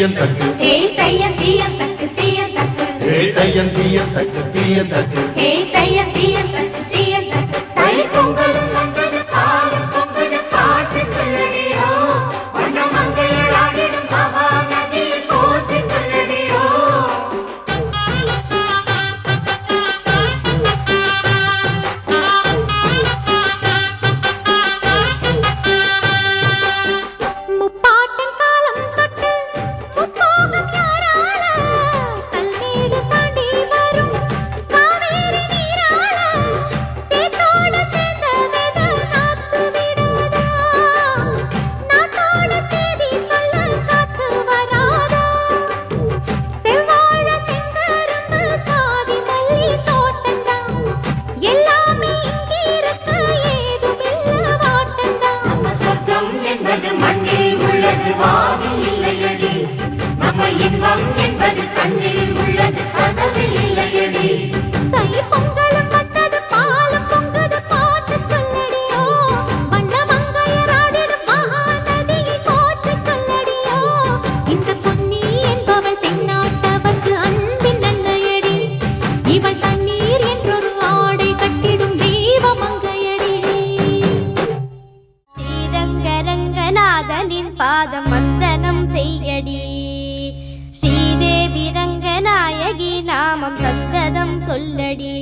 தீயன் தக்கு ஹே தையன் தீயன் தக்கு தீயன் தக்கு ஹே தையன் தீயன் தக்கு தீயன் தக்கு ஹே தையன் தீயன் தக்கு தீயன் தக்கு தை பொங்கலும் வந்தது பாலும் பொங்குது பாட்டு சொல்லடியோ வண்ண மங்கையர் ஆடிடும் மகா நதியில் போற்றி சொல்லடியோ முப்பாட்டின் காலம் தொட்டு முப்போகம் யாரால கல்மேடு தாண்டி வரும் காவேரி நீரால சேத்தோட சேர்ந்த வெத நாத்து விடாதா நாத்தோட சேதி சொல்ல காத்து வராதா செவ்வாழ செங்கரும்பு சாதி மல்லி தோட்டந்தான் எல்லாமே இங்கிருக்கு ஏதுமில்ல வாட்டந்தான் நம்ம சொர்க்கம் என்பது மண்ணில் உள்ளது வானில் இல்லையடி நம்ம இன்பம் என்பது கண்ணில் உள்ளது கனவில் இல்லையடி தை பொங்கலும் வந்தது பாலும் பொங்குது பாட்டு சொல்லடியோ வண்ண மங்கையர் ஆடிடும் மகா நதியை போற்றி சொல்லடியோ இந்த பொன்னி என்பவள் தென்னாட்டவர்க்கு அன்பின் அன்னையடி இவள் தண்ணீர் என்றொரு ஆடை கட்டிடும் தெய்வ மங்கையடி ஸ்ரீரங்கரங்கநாதனின் பாதம் வந்தனம் செய்யடி ஸ்ரீதேவி ரங்கநாயகி நாமம் சந்ததம் சொல்லடி